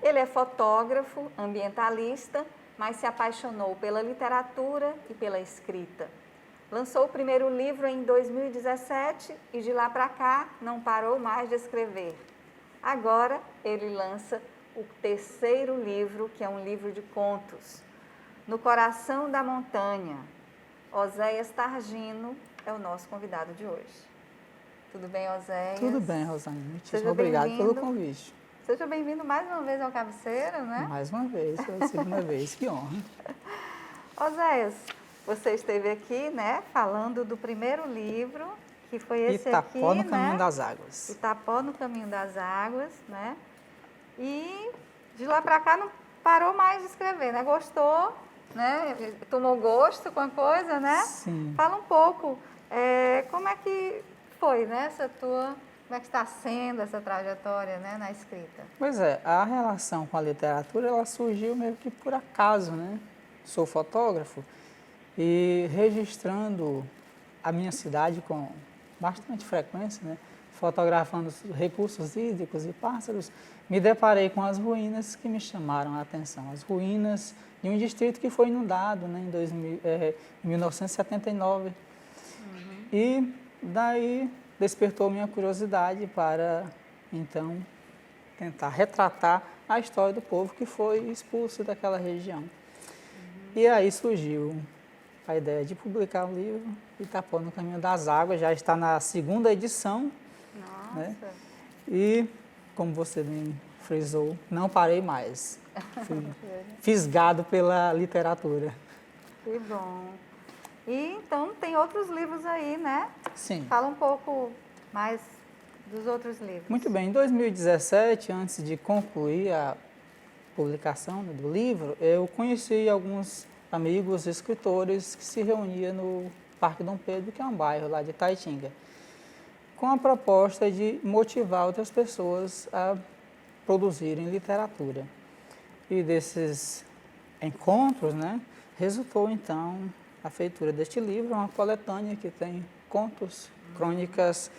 Ele é fotógrafo, ambientalista, mas se apaixonou pela literatura e pela escrita. Lançou o primeiro livro em 2017 e de lá para cá não parou mais de escrever. Agora ele lança o terceiro livro, que é um livro de contos, No Coração da Montanha. Oséias Targino é o nosso convidado de hoje. Tudo bem, Oséias? Tudo bem, Rosane. Muitíssimo Seja obrigado pelo bem-vindo. convite. Seja bem-vindo mais uma vez ao Cabeceira, né? Mais uma vez, pela segunda vez, que honra. Oséias, você esteve aqui, né, falando do primeiro livro, que foi esse Itapó aqui, no Caminho né? das Águas. Itapó no Caminho das Águas, né? E de lá para cá não parou mais de escrever, né? Gostou, né? Tomou gosto com a coisa, né? Sim. Fala um pouco, como é que foi, né, como é que está sendo essa trajetória, né, na escrita? Pois é, a relação com a literatura, ela surgiu meio que por acaso, né? Sou fotógrafo e registrando a minha cidade com bastante frequência, né? Fotografando os recursos hídricos e pássaros, me deparei com as ruínas que me chamaram a atenção. As ruínas de um distrito que foi inundado, né, em 1979. E daí despertou minha curiosidade para, então, tentar retratar a história do povo que foi expulso daquela região. E aí surgiu a ideia de publicar o livro Itapó no Caminho das Águas, já está na segunda edição. Nossa! Né? E, como você bem frisou, não parei mais. Fui fisgado pela literatura. Que bom! E então tem outros livros aí, né? Sim. Fala um pouco mais dos outros livros. Muito bem, em 2017, antes de concluir a publicação do livro, eu conheci alguns amigos escritores que se reuniam no Parque Dom Pedro, que é um bairro lá de Taitinga, com a proposta de motivar outras pessoas a produzirem literatura. E desses encontros, né, resultou então a feitura deste livro, uma coletânea que tem contos, crônicas,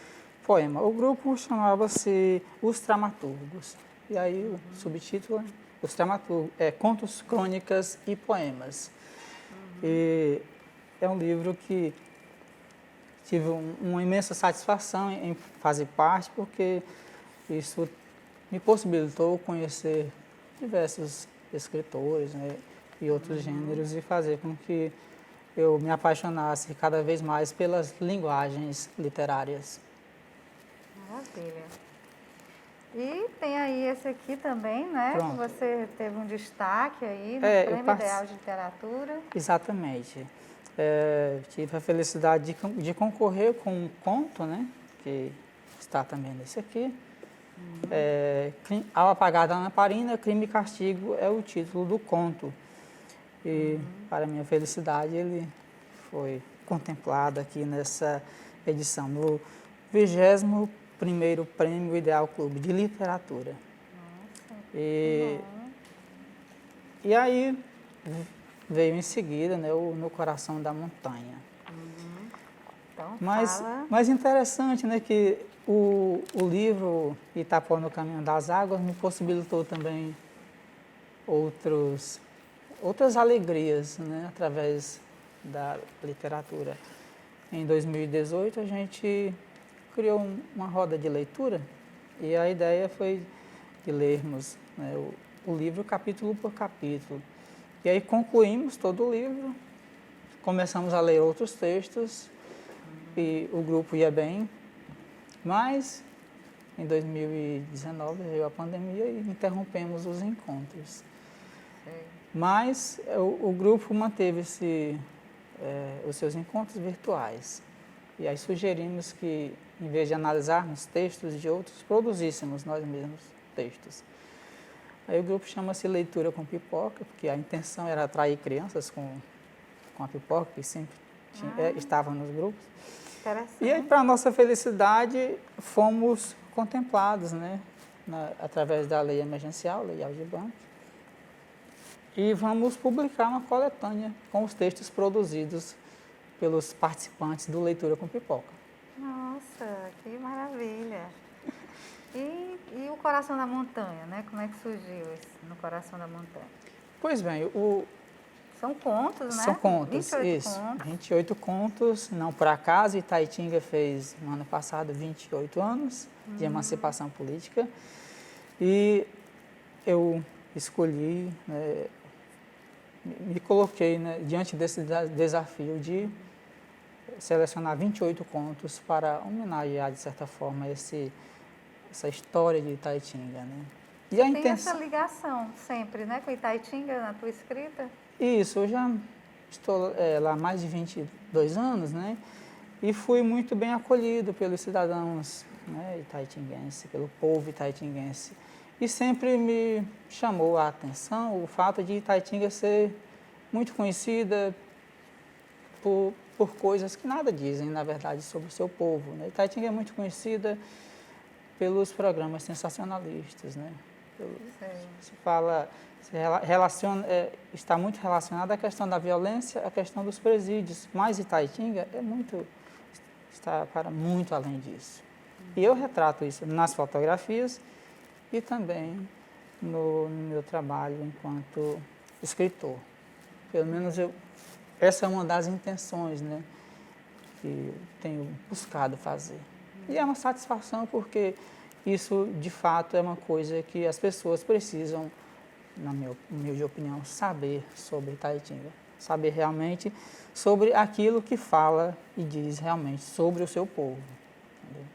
poema. O grupo chamava-se Os Dramaturgos. E aí o subtítulo, Os Dramaturgos, Contos, Crônicas e Poemas. E é um livro que tive uma imensa satisfação em fazer parte, porque isso me possibilitou conhecer diversos escritores, né, e outros gêneros e fazer com que eu me apaixonasse cada vez mais pelas linguagens literárias. Maravilha. E tem aí esse aqui também, né? Pronto. Que você teve um destaque aí no Prêmio Ideal de Literatura. Exatamente. Tive a felicidade de concorrer com um conto, né? Que está também nesse aqui. Ao apagar da lamparina, Crime e Castigo é o título do conto. E, para minha felicidade, ele foi contemplado aqui nessa edição, no 21º Prêmio Ideal Clube de Literatura. Nossa, E aí veio em seguida, né, No Coração da Montanha. então Mas interessante, né, que o livro Itapó no Caminho das Águas me possibilitou também outras alegrias, né, através da literatura. Em 2018 a gente criou uma roda de leitura e a ideia foi de lermos, né, o livro capítulo por capítulo. E aí concluímos todo o livro, começamos a ler outros textos e o grupo ia bem, mas em 2019 veio a pandemia e interrompemos os encontros. Mas o grupo manteve os seus encontros virtuais. E aí sugerimos que, em vez de analisarmos textos de outros, produzíssemos nós mesmos textos. Aí o grupo chama-se Leitura com Pipoca, porque a intenção era atrair crianças com a pipoca, que sempre estavam nos grupos. E aí, para nossa felicidade, fomos contemplados, né, através da lei emergencial, Lei Aldir Blanc, e vamos publicar uma coletânea com os textos produzidos pelos participantes do Leitura com Pipoca. Nossa, que maravilha! E o Coração da Montanha, né? Como é que surgiu esse, no Coração da Montanha? Pois bem, São contos, né? são contos, 28 isso. contos. 28 contos, não por acaso, Itaitinga fez no ano passado 28 anos de emancipação política. E eu escolhi, né, me coloquei, né, diante desse desafio de selecionar 28 contos para homenagear, de certa forma, essa história de Itaitinga, né? E a Tem essa intenção... ligação sempre, né, com Itaitinga na tua escrita? Isso, eu já estou lá há mais de 22 anos, né? E fui muito bem acolhido pelos cidadãos, né, itaitinguenses, pelo povo itaitinguense. E sempre me chamou a atenção o fato de Itaitinga ser muito conhecida por coisas que nada dizem, na verdade, sobre o seu povo, né? Itaitinga é muito conhecida pelos programas sensacionalistas, né? Se fala, relaciona, está muito relacionada à questão da violência, à questão dos presídios, mas Itaitinga está para muito além disso. E eu retrato isso nas fotografias e também no meu trabalho enquanto escritor. Pelo menos essa é uma das intenções, né, que eu tenho buscado fazer. E é uma satisfação porque isso, de fato, é uma coisa que as pessoas precisam, na minha humilde opinião, saber sobre Itaitinga. Saber realmente sobre aquilo que fala e diz realmente sobre o seu povo. Entendeu?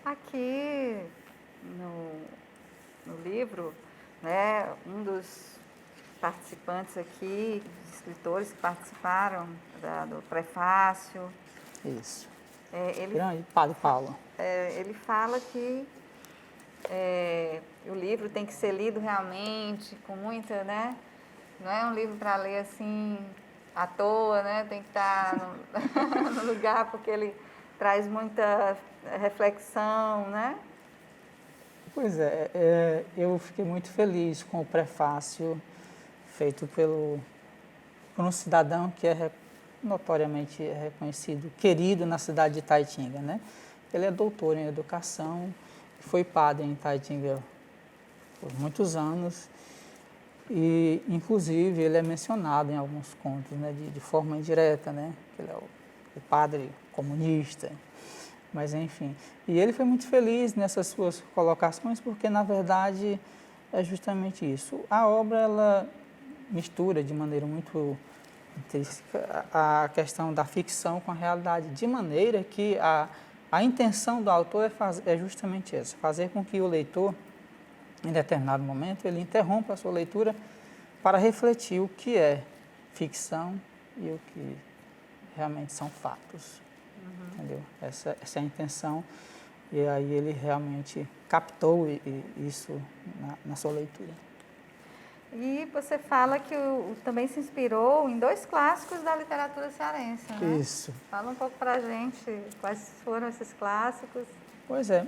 Aqui no livro, né, um dos participantes aqui, dos escritores que participaram do prefácio. Isso. Ele, Grande Padre Paulo. Ele fala que o livro tem que ser lido realmente, com muita, né? Não é um livro para ler assim à toa, né? Tem que estar no lugar, porque ele traz muita reflexão, né? Pois é, eu fiquei muito feliz com o prefácio feito por um cidadão que é notoriamente reconhecido, querido na cidade de Itaitinga, né? Ele é doutor em educação, foi padre em Itaitinga por muitos anos e, inclusive, ele é mencionado em alguns contos, né, de forma indireta, né? Ele é o padre comunista, mas enfim. E ele foi muito feliz nessas suas colocações porque, na verdade, é justamente isso. A obra, ela mistura de maneira muito intrínseca a questão da ficção com a realidade, de maneira que a intenção do autor é justamente essa, fazer com que o leitor, em determinado momento, ele interrompa a sua leitura para refletir o que é ficção e o que realmente são fatos. Entendeu? Essa é a intenção, e aí ele realmente captou isso na sua leitura. E você fala que também se inspirou em 2 clássicos da literatura cearense, né? Isso. Fala um pouco para a gente quais foram esses clássicos. Pois é,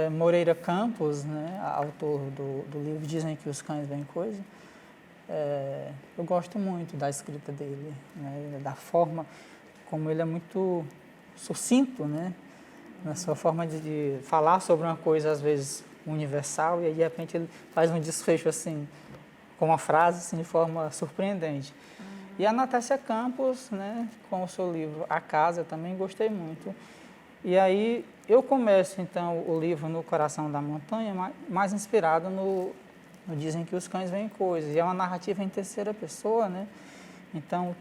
Moreira Campos, né, autor do livro Dizem que os Cães Veem Coisa, eu gosto muito da escrita dele, né, da forma como ele é muito sucinto, né, na sua forma de falar sobre uma coisa, às vezes, universal, e aí, de repente, ele faz um desfecho, assim, com uma frase, assim, de forma surpreendente. E a Natécia Campos, né, com o seu livro A Casa, eu também gostei muito. E aí, eu começo, então, o livro No Coração da Montanha, mais inspirado no Dizem que os Cães Veem Coisas. E é uma narrativa em terceira pessoa, né? Então,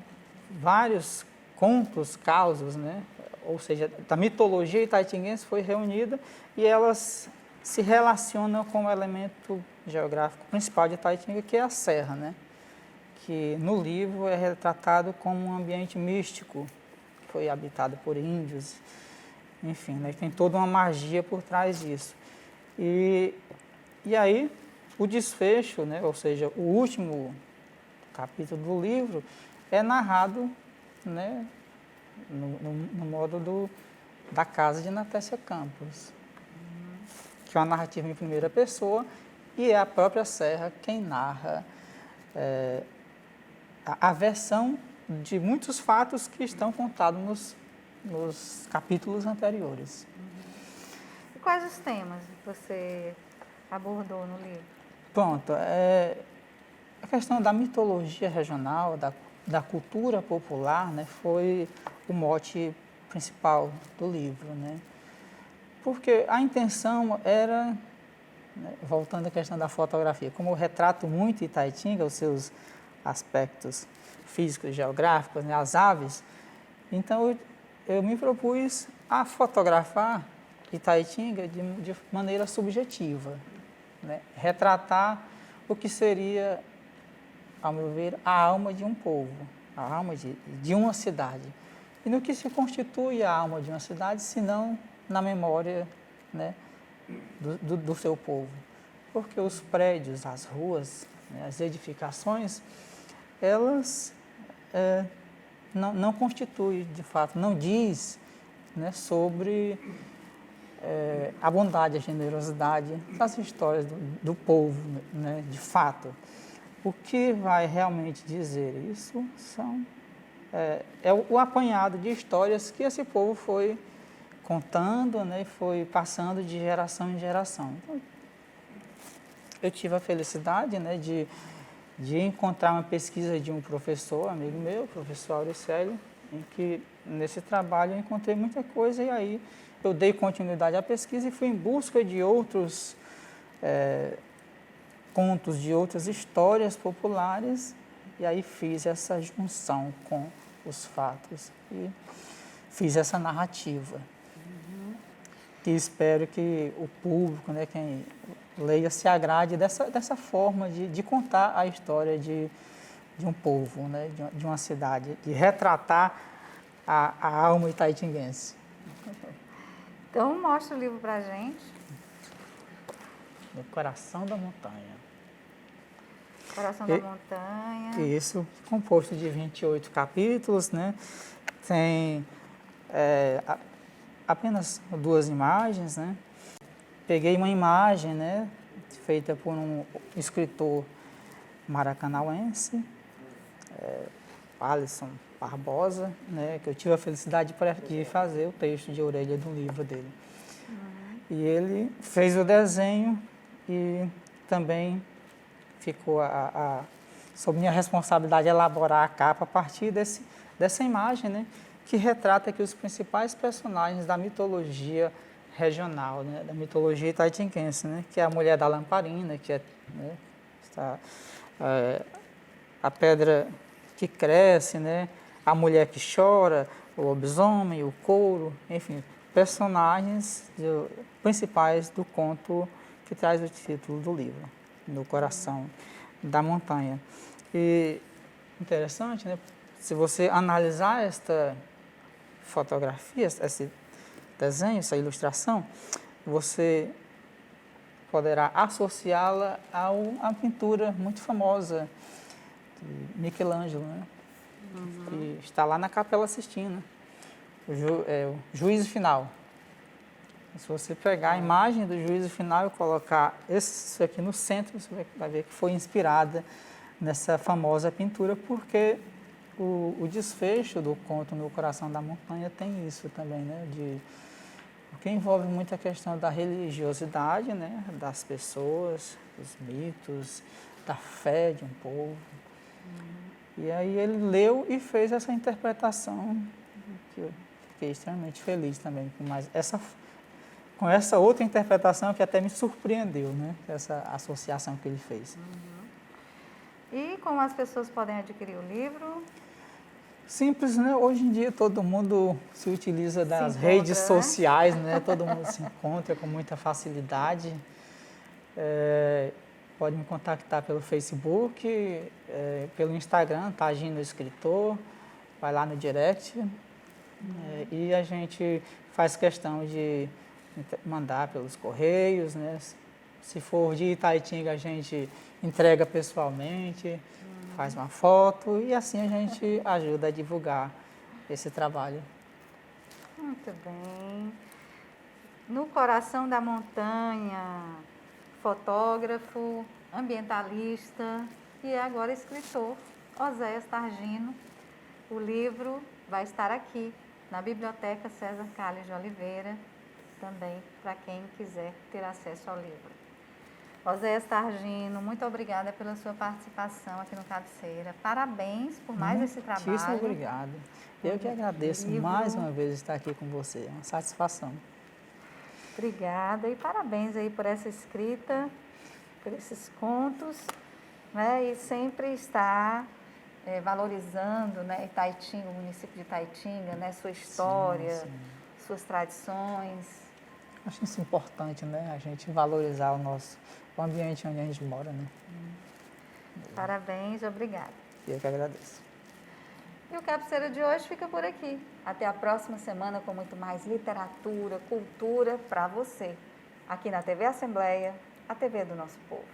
vários contos, causos, né? Ou seja, da mitologia itaitinguense foi reunida e elas se relacionam com o elemento geográfico principal de Itaitinga, que é a serra, né? Que no livro é retratado como um ambiente místico, que foi habitado por índios, enfim, né? Tem toda uma magia por trás disso. E aí, o desfecho, né? Ou seja, o último capítulo do livro é narrado, né? No modo da casa de Natécia Campos, que é uma narrativa em primeira pessoa e é a própria serra quem narra a versão de muitos fatos que estão contados nos capítulos anteriores. Quais os temas que você abordou no livro? Pronto, a questão da mitologia regional, da cultura popular, né, foi o mote principal do livro, né? Porque a intenção era, né, voltando à questão da fotografia, como eu retrato muito Itaitinga, os seus aspectos físicos e geográficos, né, as aves, então eu me propus a fotografar Itaitinga de maneira subjetiva, né? Retratar o que seria, ao meu ver, a alma de um povo, a alma de uma cidade. E no que se constitui a alma de uma cidade, se não na memória, né, do seu povo. Porque os prédios, as ruas, né, as edificações, elas não constituem, de fato, não diz, né, sobre a bondade, a generosidade das histórias do povo, né, de fato. O que vai realmente dizer isso é o apanhado de histórias que esse povo foi contando, né, e foi passando de geração em geração. Então, eu tive a felicidade, né, de encontrar uma pesquisa de um professor, amigo meu, professor Auricélio, em que nesse trabalho eu encontrei muita coisa e aí eu dei continuidade à pesquisa e fui em busca de outros contos, de outras histórias populares e aí fiz essa junção com os fatos e fiz essa narrativa. E espero que o público, né, quem leia, se agrade dessa forma de contar a história de um povo, né, de uma cidade, de retratar a alma itaitinguense. Então, mostra o livro para a gente. No coração da montanha. Coração da Montanha. Isso, composto de 28 capítulos, né? Tem apenas 2 imagens, né? Peguei uma imagem, né, feita por um escritor maracanauense, Alisson Barbosa, né, que eu tive a felicidade de fazer o texto de orelha do livro dele. E ele fez o desenho e também ficou sob minha responsabilidade elaborar a capa a partir dessa imagem, né, que retrata aqui os principais personagens da mitologia regional, né, da mitologia itaitinguense, né, que é a mulher da lamparina, que é, né, a pedra que cresce, né, a mulher que chora, o lobisomem, o couro, enfim, personagens principais do conto que traz o título do livro, No Coração da Montanha. E interessante, né, se você analisar esta fotografia, esse desenho, essa ilustração, você poderá associá-la a uma pintura muito famosa de Michelangelo, né? Que está lá na Capela Sistina, o Juízo Final. Se você pegar a imagem do Juízo Final e colocar isso aqui no centro, você vai ver que foi inspirada nessa famosa pintura, porque o desfecho do conto No Coração da Montanha tem isso também, né? Porque envolve muito a questão da religiosidade, né, das pessoas, dos mitos, da fé de um povo. E aí ele leu e fez essa interpretação, que eu fiquei extremamente feliz também com essa outra interpretação que até me surpreendeu, né, essa associação que ele fez. E como as pessoas podem adquirir o livro? Simples, né? Hoje em dia todo mundo se utiliza das redes né? sociais, né? Todo mundo se encontra com muita facilidade. Pode me contactar pelo Facebook, pelo Instagram, Tagino Escritor, vai lá no direct, e a gente faz questão de mandar pelos correios, né? Se for de Itaitinga, a gente entrega pessoalmente, faz uma foto e assim a gente ajuda a divulgar esse trabalho. Muito bem. No Coração da Montanha, fotógrafo, ambientalista e agora escritor, Oséias Targino. O livro vai estar aqui na Biblioteca César Calles de Oliveira. também para quem quiser ter acesso ao livro. Oséias Targino, muito obrigada pela sua participação aqui no Cabeceira. Parabéns por mais esse trabalho. Muitíssimo obrigado. Eu que agradeço livro. mais uma vez estar aqui com você. É uma satisfação. Obrigada e parabéns aí por essa escrita, por esses contos, né? E sempre estar valorizando, né, Itaitinga, o município de Itaitinga, né, sua história, Sim. suas tradições. Acho isso importante, né? A gente valorizar o ambiente onde a gente mora, né? Parabéns, obrigada. Eu que agradeço. E o Cabeceira de hoje fica por aqui. Até a próxima semana com muito mais literatura, cultura para você. Aqui na TV Assembleia, a TV do nosso povo.